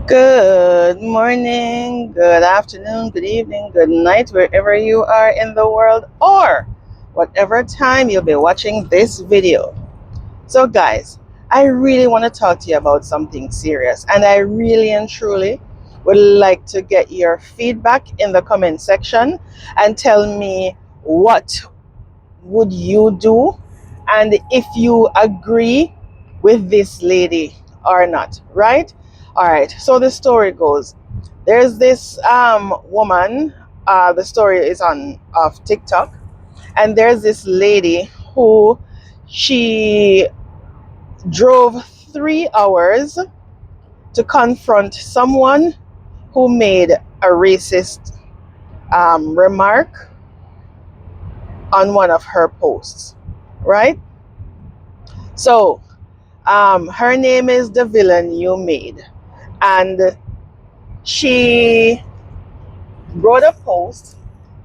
Good morning, good afternoon, good evening, good night, wherever you are in the world, or whatever time you'll be watching this video. So, guys, I really want to talk to you about something serious, and I really and truly would like to get your feedback in the comment section and tell me what would you do and if you agree with this lady or not, right? All right, so the story goes, there's this woman. The story is on of TikTok, and there's this lady who she drove 3 hours to confront someone who made a racist remark on one of her posts, right? So her name is the villain you made, and she wrote a post,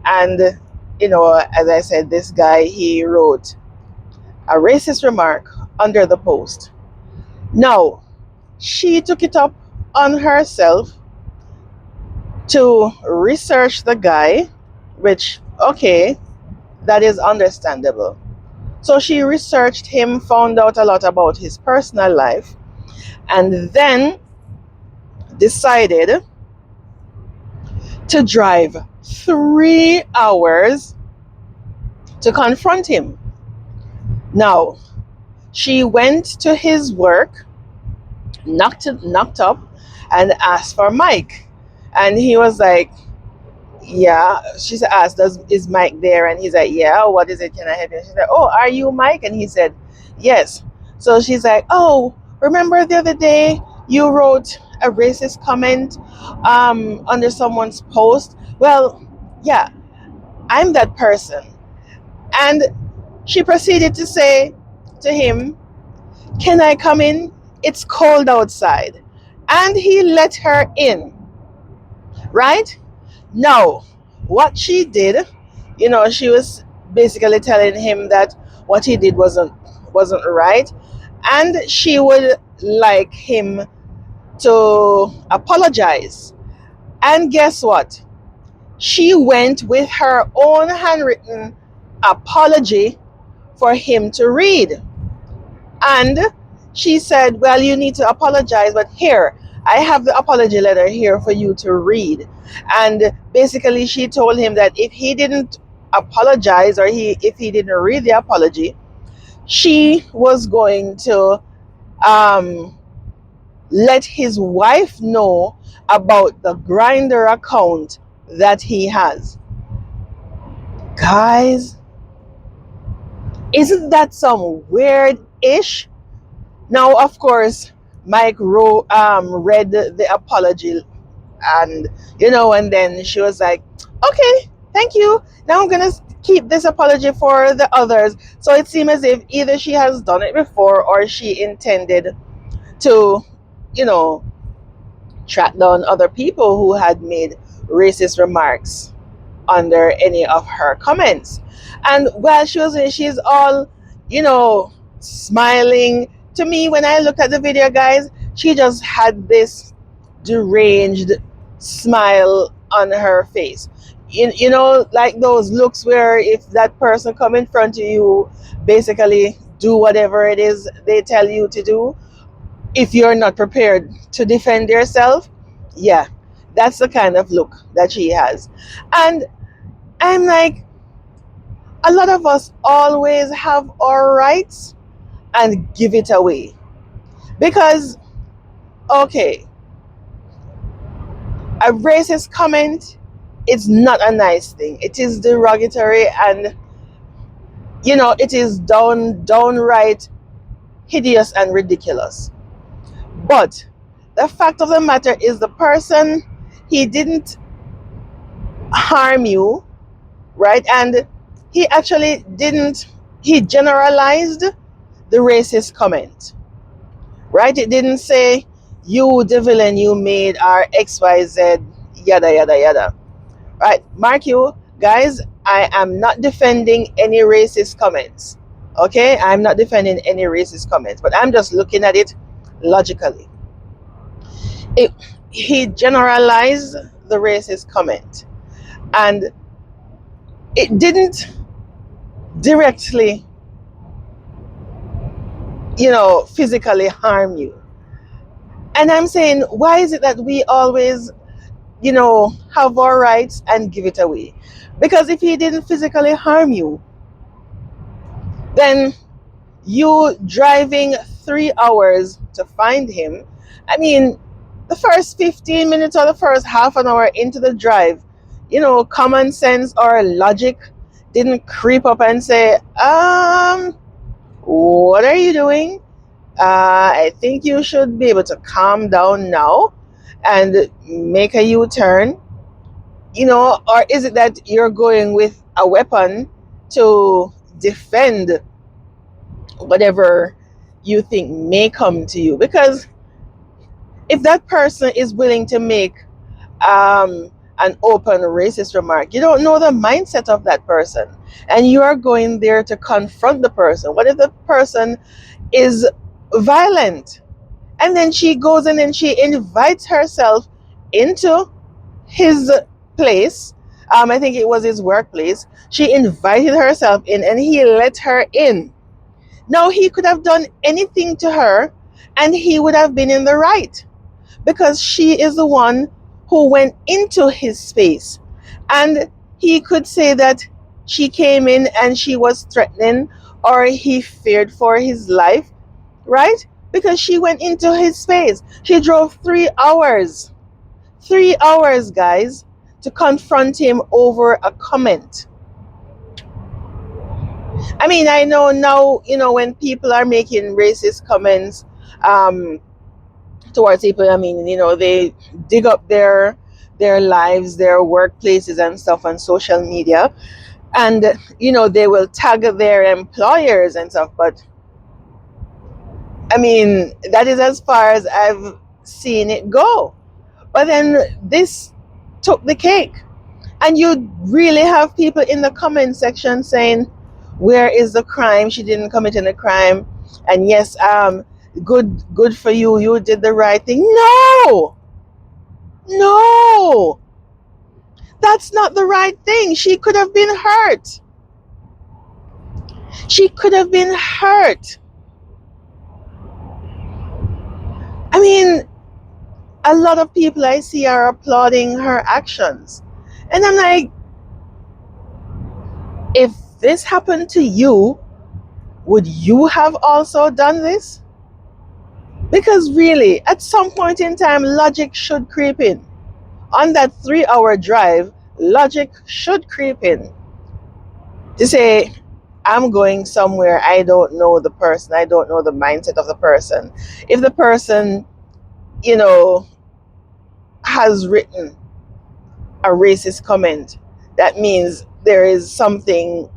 and as I said, this guy, he wrote a racist remark under the post. Now she took it up on herself to research the guy, which, okay, that is understandable. So she researched him, found out a lot about his personal life, and then decided to drive 3 hours to confront him. Now, she went to his work, knocked up, and asked for Mike. And he was like, yeah. She asked, is Mike there? And he's like, yeah, what is it? Can I help you? She's like, oh, are you Mike? And he said, yes. So she's like, oh, remember the other day you wrote a racist comment under someone's post? Well, yeah, I'm that person. And she proceeded to say to him, can I come in? It's cold outside. And he let her in, right? Now, what she did, she was basically telling him that what he did wasn't right, and she would like him to apologize. And guess what? She went with her own handwritten apology for him to read. And she said, well, you need to apologize, but here, I have the apology letter here for you to read. And basically, she told him that if he didn't apologize, or if he didn't read the apology, she was going to um, let his wife know about the Grinder account that he has. Guys, isn't that some weird ish? Now, of course, Mike read the apology, and and then she was like, "Okay, thank you. Now I'm gonna keep this apology for the others." So it seems as if either she has done it before, or she intended to, you know, track down other people who had made racist remarks under any of her comments. And while she's all, smiling. To me, when I looked at the video, guys, she just had this deranged smile on her face. Like those looks where if that person come in front of you, basically do whatever it is they tell you to do, if you're not prepared to defend yourself. Yeah, that's the kind of look that she has. And I'm like, a lot of us always have our rights and give it away. Because, okay, a racist comment, it's not a nice thing. It is derogatory, and it is downright hideous and ridiculous. But the fact of the matter is, the person, he didn't harm you, right? And he actually didn't, he generalized the racist comment, right? It didn't say, you, the villain you made, are XYZ, yada, yada, yada, right? Mark you, guys, I am not defending any racist comments, okay? I'm not defending any racist comments, but I'm just looking at it logically. It, he generalized the racist comment, and it didn't directly, physically harm you. And I'm saying, why is it that we always, have our rights and give it away? Because if he didn't physically harm you, then you driving 3 hours to find him, I mean, the first 15 minutes or the first half an hour into the drive, common sense or logic didn't creep up and say, what are you doing? I think you should be able to calm down now and make a U-turn, or is it that you're going with a weapon to defend whatever you think may come to you? Because if that person is willing to make an open racist remark, you don't know the mindset of that person, and you are going there to confront the person. What if the person is violent, and then she goes in and she invites herself into his place? I think it was his workplace. She invited herself in and he let her in. Now, he could have done anything to her and he would have been in the right, because she is the one who went into his space. And he could say that she came in and she was threatening, or he feared for his life, right? Because she went into his space. She drove 3 hours, 3 hours, guys, to confront him over a comment. I mean, I know now, when people are making racist comments towards people, I mean, they dig up their lives, their workplaces and stuff on social media, and they will tag their employers and stuff. But I mean, that is as far as I've seen it go. But then this took the cake. And you really have people in the comment section saying, where is the crime? She didn't commit any crime. And yes, good for you. You did the right thing. No, no, that's not the right thing. She could have been hurt. She could have been hurt. I mean, a lot of people I see are applauding her actions. And I'm like, if this happened to you, would you have also done this? Because really, at some point in time, logic should creep in. On that 3 hour drive, logic should creep in to say, I'm going somewhere, I don't know the person, I don't know the mindset of the person. If the person, you know, has written a racist comment, that means there is something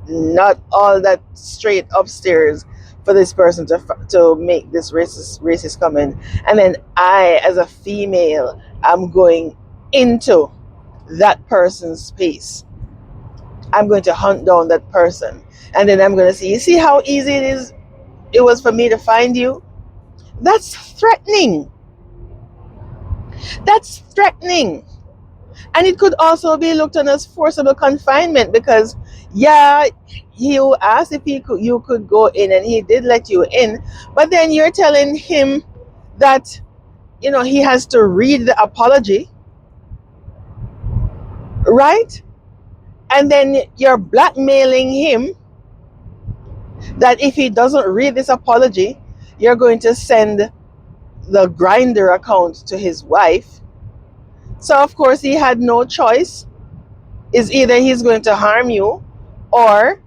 not all that straight upstairs for this person to make this racist comment. And then I, as a female, am going into that person's space. I'm going to hunt down that person, and then I'm going to see. You see how easy it was for me to find you? That's threatening. That's threatening. And it could also be looked on as forcible confinement, because yeah, you asked if you could go in and he did let you in, but then you're telling him that he has to read the apology, right? And then you're blackmailing him that if he doesn't read this apology, you're going to send the grinder account to his wife. So of course he had no choice. Is either he's going to harm you, or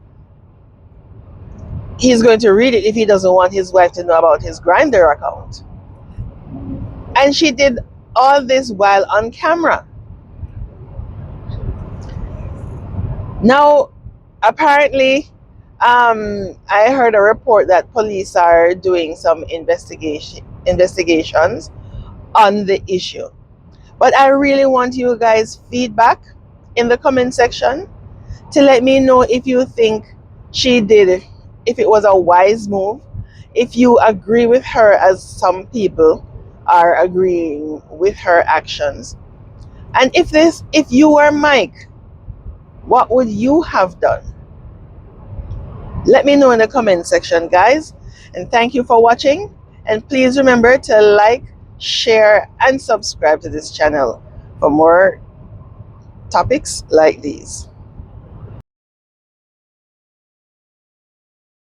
he's going to read it if he doesn't want his wife to know about his grinder account. And she did all this while on camera. Now, apparently, I heard a report that police are doing some investigations on the issue. But I really want you guys' feedback in the comment section to let me know if you think she did it, if it was a wise move, if you agree with her as some people are agreeing with her actions. And if you were Mike, what would you have done? Let me know in the comment section, guys. And thank you for watching. And please remember to like, share, and subscribe to this channel for more topics like these.